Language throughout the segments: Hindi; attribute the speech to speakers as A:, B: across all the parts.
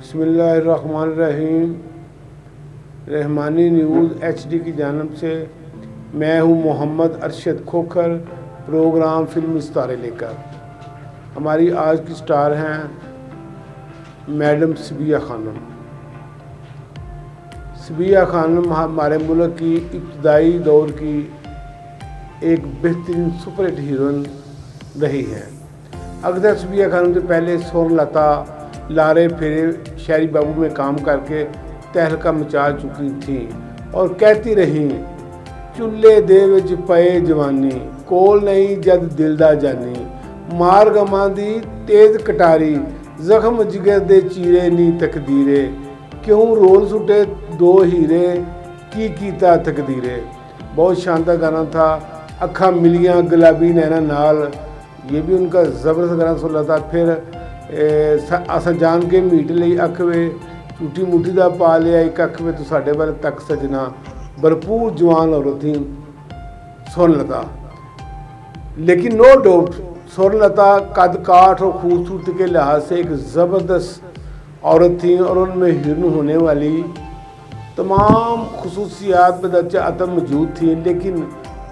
A: बिस्मिल्लाहिर्रहमानिर्रहीम। रहमानी न्यूज़ HD की जानिब से मैं हूँ मोहम्मद अरशद खोखर, प्रोग्राम फिल्म सितारे लेकर। हमारी आज की स्टार हैं मैडम सबिया खानम। सबिया खानम हमारे मुल्क की इब्तदाई दौर की एक बेहतरीन सुपरहिट हीरोइन रही हैं। अक्सर सबिया खानम से पहले स्वर्णलता, लारे फेरे, शायरी बाबू में काम करके तहलका मचा चुकी थी और कहती रहीं, चुल्ले दे विच पए जवानी, कोल नहीं जद दिल दा जानी, मार गमां दी तेज कटारी, जख्म जिगर दे चीरे नी तकदीरे, क्यों रोल सुटे दो हीरे, की कीता तकदीरे। बहुत शानदार गाना था। अखा मिलियां गुलाबी नैना नाल, ये भी उनका ज़बरदस्त गाना सुन था। फिर अस जान के मीट लई अख वे, झूठी मुठी दा पा लिया एक अख वे, तो साढ़े वाल तक सजना, भरपूर जवान औरत थी स्वर्णलता। लेकिन नो डाउट स्वर्णलता कद काठ और खूबसूरती के लिहाज से एक ज़बरदस्त औरत थी और उनमें हीरोइन होने वाली तमाम खुसूसियात बदच्चा अतम मौजूद थी। लेकिन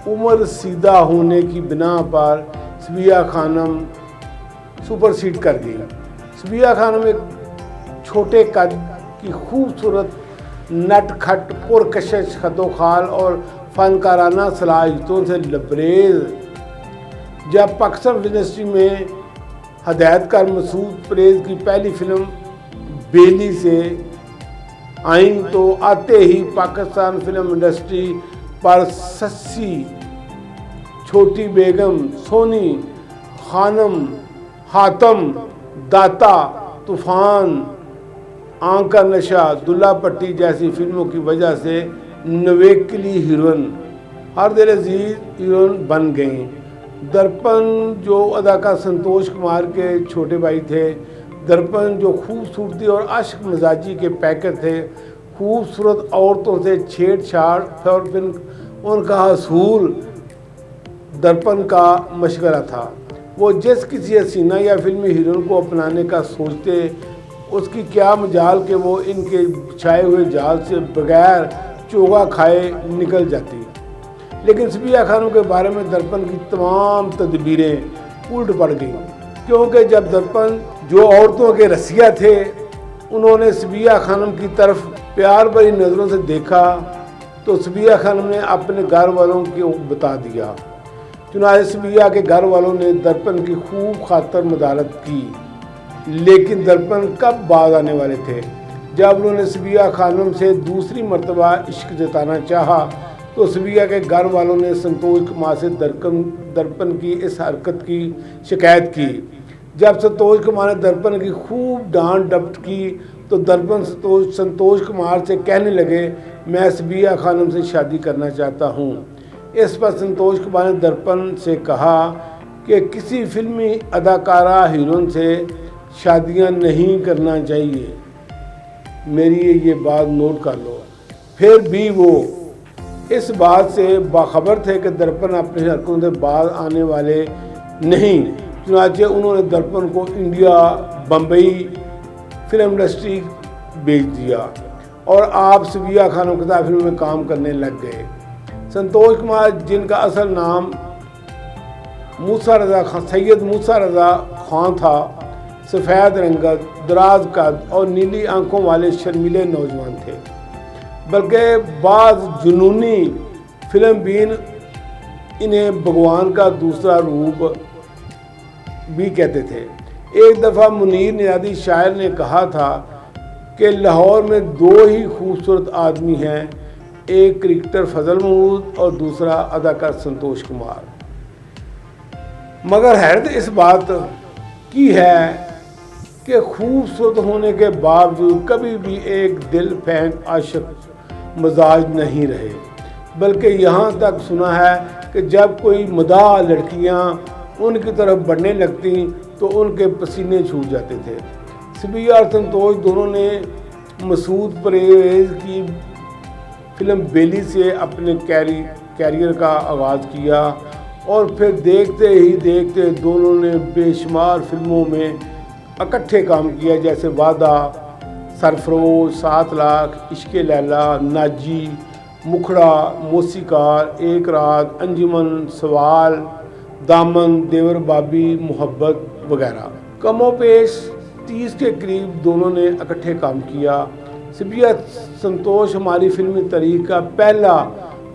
A: उम्र सीधा होने की बिना पर सबिया खानम सुपर सीड कर गई। सबिया खानम एक छोटे कद की खूबसूरत, नटखट, पुरकशिश, खतोखाल और फनकाराना सलाहियतों से लबरेज जब पाकिस्तान इंडस्ट्री में हदायतकार मसूद परेज की पहली फिल्म बेली से आई, तो आते ही पाकिस्तान फिल्म इंडस्ट्री पर सस्सी, छोटी बेगम, सोनी, खानम, हातम, दाता, तूफान, आंख का नशा, दुल्ला पट्टी जैसी फिल्मों की वजह से नवेकली हीरोइन, हर दिल अजीज हीरोइन बन गईं। दर्पण जो अदाकार संतोष कुमार के छोटे भाई थे, दर्पण जो खूबसूरती और अश्क मिजाजी के पैकर थे, खूबसूरत औरतों से छेड़छाड़ और फिर उनका हसूल दर्पण का मशवरा था। वो जिस किसी हसीना या फिल्मी हीरोइन को अपनाने का सोचते, उसकी क्या मजाल कि वो इनके बिछाए हुए जाल से बगैर चोगा खाए निकल जाती। लेकिन सबिया खानम के बारे में दर्पण की तमाम तदबीरें उल्ट पड़ गईं, क्योंकि जब दर्पण जो औरतों के रसिया थे, उन्होंने सबिया खानम की तरफ प्यार भरी नज़रों से देखा, तो सबिया खानम ने अपने घर वालों को बता दिया। चुनांचे सबिया के घर वालों ने दर्पण की खूब खातर मदारत की। लेकिन दर्पण कब बाज आने वाले थे? जब उन्होंने सबिया खानम से दूसरी मरतबा इश्क जताना चाहा, तो सबिया के घर वालों ने संतोष कुमार से दर्पण की इस हरकत की शिकायत की। जब संतोष कुमार ने दर्पण की खूब डांट डपट की, तो दर्पण संतोष कुमार से कहने लगे, मैं सबिया खानम से शादी करना चाहता हूँ। इस पर संतोष कुमार ने दर्पण से कहा कि किसी फिल्मी अदाकारा हीरोइन से शादियां नहीं करना चाहिए, मेरी ये बात नोट कर लो। फिर भी वो इस बात से बाखबर थे कि दर्पण अपनी हरकतों से बाज आने वाले नहीं। चुनांचे उन्होंने दर्पण को इंडिया, बम्बई फिल्म इंडस्ट्री भेज दिया और आप सबिया खानम के साथ फिल्म में काम करने लग गए। संतोष कुमार, जिनका असल नाम मूसा रज़ा खान, सैयद मूसा रज़ा खान था, सफ़ेद रंगत, दराज कद और नीली आंखों वाले शर्मीले नौजवान थे, बल्कि बाज़ जुनूनी फिल्म बीन इन्हें भगवान का दूसरा रूप भी कहते थे। एक दफ़ा मुनीर नियाज़ी शायर ने कहा था कि लाहौर में दो ही खूबसूरत आदमी हैं, एक क्रिकेटर फजल महमूद और दूसरा अदाकार संतोष कुमार। मगर हैरत इस बात की है कि खूबसूरत होने के बावजूद कभी भी एक दिल फेंक आशिक मजाज नहीं रहे, बल्कि यहाँ तक सुना है कि जब कोई मदाह लड़कियाँ उनकी तरफ बढ़ने लगती तो उनके पसीने छूट जाते थे। सबिया और संतोष दोनों ने मसूद परेज की फिल्म बेली से अपने कैरियर का आगाज़ किया और फिर देखते ही देखते दोनों ने बेशुमार फिल्मों में इकट्ठे काम किया, जैसे वादा, सरफरोश, 7 लाख, इश्क़े लैला, नाजी, मुखड़ा, मौसीकार, एक रात, अंजुमन, सवाल, दामन, देवर बाबी, मोहब्बत वगैरह। कमोपेश 30 के करीब दोनों ने इकट्ठे काम किया। सिबिया संतोष हमारी फिल्मी तारीख का पहला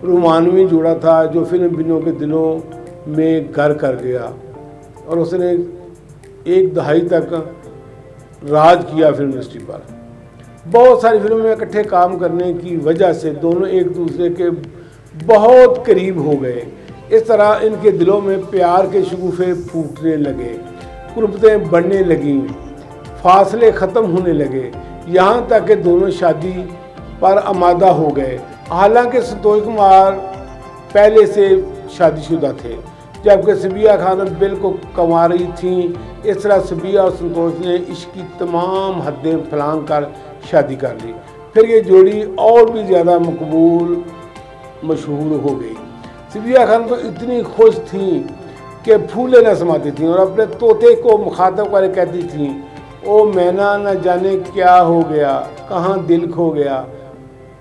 A: रोमानवी जोड़ा था जो फिल्म बिनों के दिलों में घर कर गया और उसने एक दहाई तक राज किया फिल्म इंडस्ट्री पर। बहुत सारी फिल्मों में इकट्ठे काम करने की वजह से दोनों एक दूसरे के बहुत करीब हो गए। इस तरह इनके दिलों में प्यार के शगुफे फूटने लगे, कुर्बतें बढ़ने लगीं, फासले ख़त्म होने लगे, यहाँ तक कि दोनों शादी पर आमादा हो गए। हालांकि संतोष कुमार पहले से शादीशुदा थे जबकि सबिया खानम बिल्कुल कंवारी थीं। इस तरह सबिया और संतोष ने इश्क की तमाम हदें फलांग कर शादी कर ली। फिर ये जोड़ी और भी ज़्यादा मकबूल मशहूर हो गई। सबिया खान तो इतनी खुश थीं कि फूले न समाती थीं और अपने तोते को मुखातब कर कहती थीं, ओ मैना न जाने क्या हो गया, कहाँ दिल खो गया।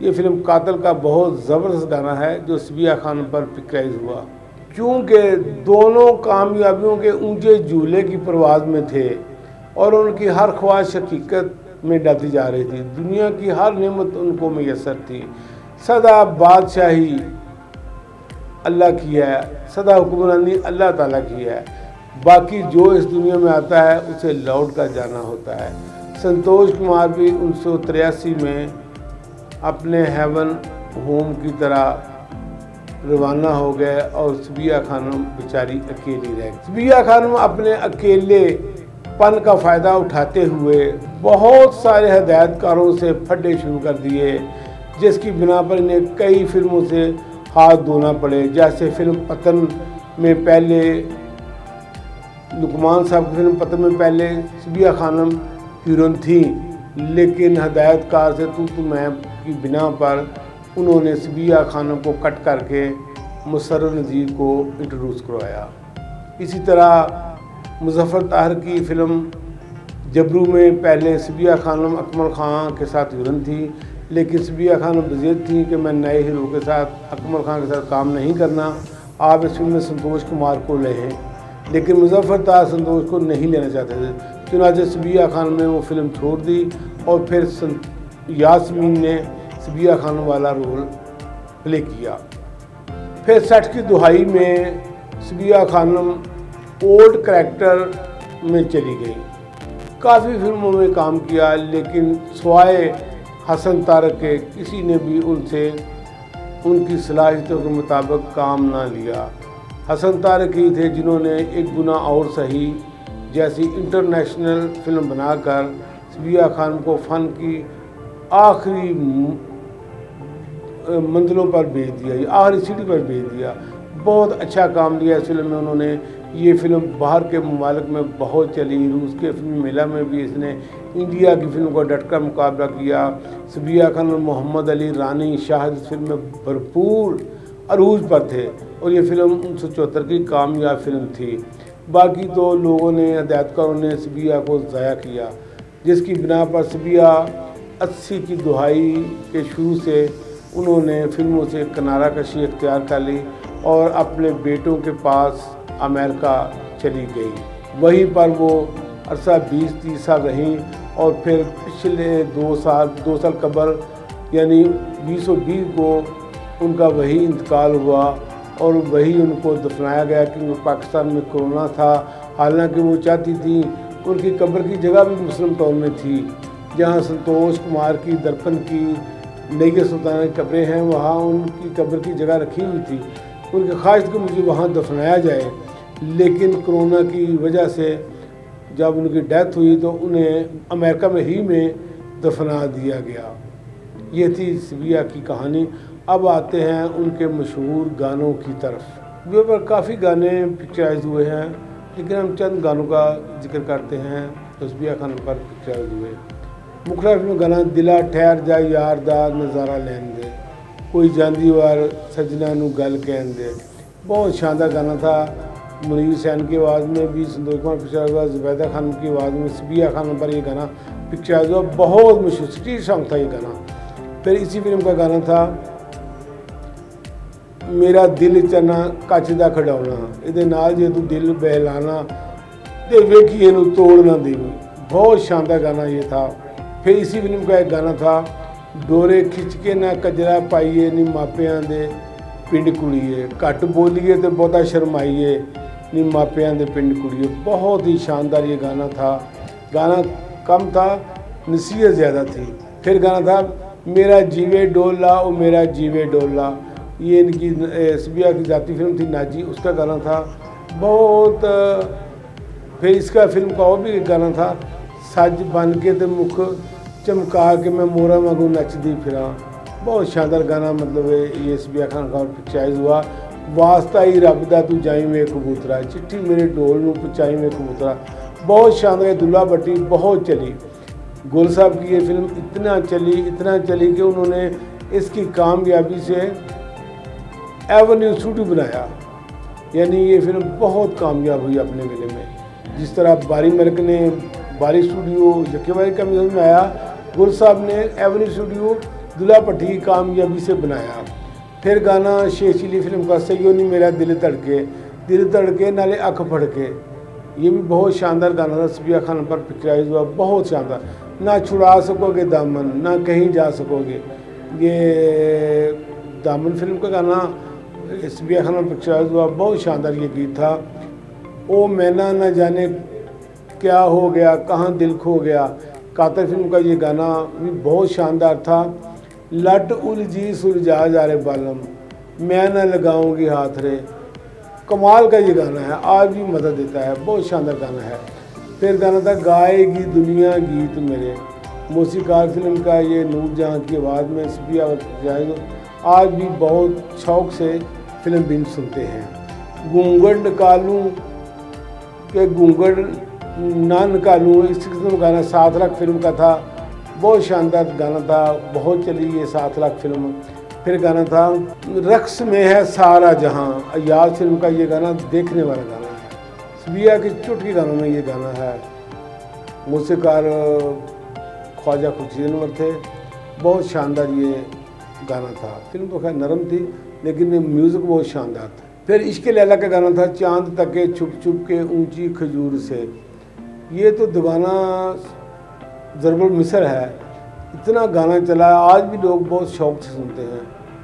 A: ये फिल्म कातिल का बहुत ज़बरदस्त गाना है जो सबिया खान पर पिक्चराइज हुआ। क्योंकि दोनों कामयाबियों के ऊंचे झूले की परवाज़ में थे और उनकी हर ख्वाहिश हकीकत में डालती जा रही थी। दुनिया की हर नेमत उनको मैसर थी। सदा बादशाही अल्लाह की है, सदा हुक्मरानी अल्लाह ताला की है, बाकी जो इस दुनिया में आता है उसे लौट कर जाना होता है। संतोष कुमार भी 1983 में अपने हेवन होम की तरह रवाना हो गए और सबिया खानम बेचारी अकेली रह गई। सबिया खानम अपने अकेलेपन का फ़ायदा उठाते हुए बहुत सारे हदायतकारों से फड्डे शुरू कर दिए जिसकी बिना पर इन्हें कई फिल्मों से हाथ धोना पड़े। जैसे फिल्म पतन में पहले लुकमान साहब की फिल्म पतन में पहले सबिया खानम हीरोइन थी, लेकिन हदायतकार से तू मैं की बिना पर उन्होंने सबिया खानम को कट करके मुशर्रफ नज़ीर को इंट्रोड्यूस करवाया। इसी तरह मुजफ्फर ताहिर की फिल्म जबरू में पहले सबिया खानम अकमल खान के साथ हीरोइन थी, लेकिन सबिया खानम बज़िद थी कि मैं नए हीरो के साथ अकमल खान के साथ काम नहीं करना, आप इस फिल्म में संतोष कुमार को लें। लेकिन मुजफ्फर ताहिर संतोष को नहीं लेना चाहते थे, चुनांचे सबिया खानम ने वो फिल्म छोड़ दी और फिर यास्मीन ने सबिया खानम वाला रोल प्ले किया। फिर 60 की दुहाई में सबिया खानम ओल्ड करैक्टर में चली गई। काफ़ी फिल्मों में काम किया लेकिन स्वाए हसन तारक के किसी ने भी उनसे उनकी सलाहियतों के मुताबिक काम ना लिया। हसन तारक ही थे जिन्होंने एक गुनाह और सही जैसी इंटरनेशनल फिल्म बनाकर सबिया खान को फ़न की आखिरी मंजिलों पर भेज दिया, आखिरी सीढ़ी पर भेज दिया। बहुत अच्छा काम लिया इस फिल्म में उन्होंने। ये फिल्म बाहर के ममालिक में बहुत चली, रूस के फिल्म मेला में भी इसने इंडिया की फिल्म को डटकर मुकाबला किया। सबिया खान और मोहम्मद अली रानी शाहिद इस फिल्म में भरपूर अरूज पर थे और ये फिल्म 1974 की कामयाब फिल्म थी। बाकी तो लोगों ने हदायतकारों ने सबिया को ज़ाया किया, जिसकी बिना पर सबिया 80 की दुहाई के शुरू से उन्होंने फिल्मों से किनारा कशी इख्तियार कर ली और अपने बेटों के पास अमेरिका चली गई। वहीं पर वो अरसा 20-30 साल रहीं और फिर पिछले 2 साल कबल यानी 2020 को उनका वही इंतकाल हुआ और वही उनको दफनाया गया क्योंकि पाकिस्तान में कोरोना था। हालांकि वो चाहती थी उनकी कब्र की जगह भी मुस्लिम टाउन में थी जहां संतोष कुमार की दर्पण की नई सुल्तान की कब्रें हैं, वहाँ उनकी कब्र की जगह रखी हुई थी। उनकी ख्वाहिश थी कि मुझे वहाँ दफनाया जाए, लेकिन कोरोना की वजह से जब उनकी डेथ हुई तो उन्हें अमेरिका में ही में दफना दिया गया। ये थी सबिया की कहानी। अब आते हैं उनके मशहूर गानों की तरफ। वे पर काफ़ी गाने पिक्चराइज हुए हैं, लेकिन हम चंद गानों का जिक्र करते हैं जो सबिया खान पर पिक्चराइज हुए। मुखड़ा फिल्म गाना दिला ठहर जा यार दा नज़ारा लैन दे, कोई जांदी वार सजना नू गल कहन दे, बहुत शानदार गाना था। मुनीर हुसैन की आवाज़ में भी संतोष कुमार पिक्चराइज हुआ, ज़ुबैदा खानम की आवाज़ में सबिया खानम पर ये गाना पिक्चराइज हुआ। बहुत मशहूर स्ट्रीट सॉन्ग था ये गाना। फिर इसी फिल्म का गाना था मेरा दिल चना कच दा खिडौना, इहदे नाल जे तू दिल बहलाना ते वेखी इनू तोड़ ना देवी। बहुत शानदार गाना ये था। फिर इसी फिल्म का एक गाना था डोरे खिंच के ना कजरा पाइए नी मापियां दे पिंड कुड़िए, घट बोलिए तो बहुता शर्माइए नी मापियां दे पिंड कुड़िए। बहुत ही शानदार ये गाना था। गाना कम था, नसीहत ज़्यादा थी। फिर गाना था मेरा जीवे डोला ओ मेरा जीवे डोला, ये इनकी सबिया की जाती फिल्म थी नाजी, उसका गाना था बहुत। फिर इसका फिल्म का और भी एक गाना था सज बन के ते मुख चमका के मैं मोरा वांगू नचदी फिरा। बहुत शानदार गाना, मतलब ये सबिया खान का पिक्चराइज हुआ। वास्ता ही रब दा तू जाई में कबूतरा, चिट्ठी मेरे ढोल नूं पहुंचाई में कबूतरा। बहुत शानदार। दुल्ला भट्टी बहुत चली। गोल साहब की ये फिल्म इतना चली कि उन्होंने इसकी कामयाबी से एवेन्यू स्टूडियो बनाया, यानी ये फिल्म बहुत कामयाब हुई अपने वेले में। जिस तरह बारी मर्क ने बारी स्टूडियो यकेबारी का म्यूजियम में आया, गुल साहब ने एवेन्यू स्टूडियो दुल्ला भट्टी की कामयाबी से बनाया। फिर गाना शेख चिली फिल्म का सैयो नी मेरा दिल धड़के नाले अख फड़के, ये भी बहुत शानदार गाना था। सबिया खान पर पिक्चराइज हुआ, बहुत शानदार। ना छुड़ा सकोगे दामन ना कहीं जा सकोगे, ये दामन फिल्म का गाना सबिया खान पर पिक्चराइज हुआ। बहुत शानदार ये गीत था। ओ मैना न जाने क्या हो गया कहाँ दिल खो गया, कातर फिल्म का ये गाना भी बहुत शानदार था। लट उलझी सुलझा जा रे बालम, मैं न लगाऊंगी हाथ रे, कमाल का ये गाना है, आज भी मदद देता है। बहुत शानदार गाना है। फिर गाना था गाएगी दुनिया गीत मेरे, मौसीकार फिल्म का ये नूर जहाँ की आवाज़ में सबिया जाएगा। आज भी बहुत शौक़ से फिल्म बिन सुनते हैं। घूंघट निकालूं के घूंघट ना निकालूं, इस किस्म का गाना 7 लाख फिल्म का था। बहुत शानदार गाना था, बहुत चली ये 7 लाख फिल्म। फिर गाना था रक्स में है सारा जहां, अयाज फिल्म का ये गाना देखने वाला गाना है। सबिया के चुटकी गानों में ये गाना है। मौसीकार ख्वाजा खुर्शीद अनवर थे। बहुत शानदार ये गाना था। फिल्म तो खैर नरम थी लेकिन म्यूज़िक बहुत शानदार था। फिर इश्क लैला का गाना था चांद तके छुप छुप के ऊंची खजूर से, ये तो दीवाना ज़रबुल मिसर है, इतना गाना चला है, आज भी लोग बहुत शौक़ से सुनते हैं।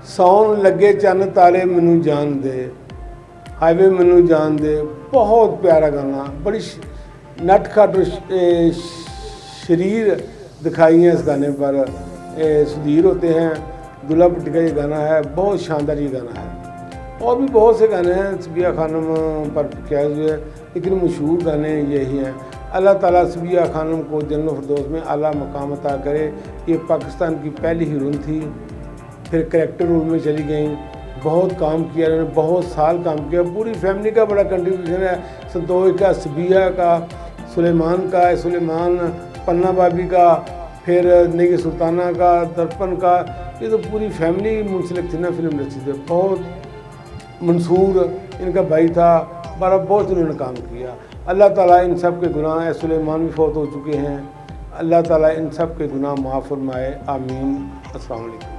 A: सौन लगे चन्न तारे मैनू जान दे, हाईवे मैनू जान दे, बहुत प्यारा गाना। बड़ी नटखट शरीर दिखाई है इस गाने पर। सुधीर होते हैं, दुल्ला भट्टी का ये गाना है, बहुत शानदार ये गाना है। और भी बहुत से गाने हैं सबिया खानम पर पिक्चराइज हुए, लेकिन मशहूर गाने यही हैं। अल्लाह ताला सबिया खानम को जन्नत फिरदौस में आला मकाम अता करे। ये पाकिस्तान की पहली हीरोइन थी। फिर करैक्टर रोल में चली गई, बहुत काम किया इन्होंने, बहुत साल काम किया। पूरी फैमिली का बड़ा कंट्रीब्यूशन है, संतोष का, सबिया का, सुलेमान का, सुलेमान पन्ना भाभी का, फिर नेगी सुल्ताना का, दर्पण का, ये तो पूरी फैमिली मुंसलिक थी ना फिल्म इंडस्ट्री से। बहुत मंसूर इनका भाई था, बहुत इन्होंने काम किया। अल्लाह ताला इन सब के गुनाह, सुलेमान भी फौत हो चुके हैं, अल्लाह ताला इन सब के गुनाह माफ़ फरमाए, आमीन। अस्सलाम वालेकुम।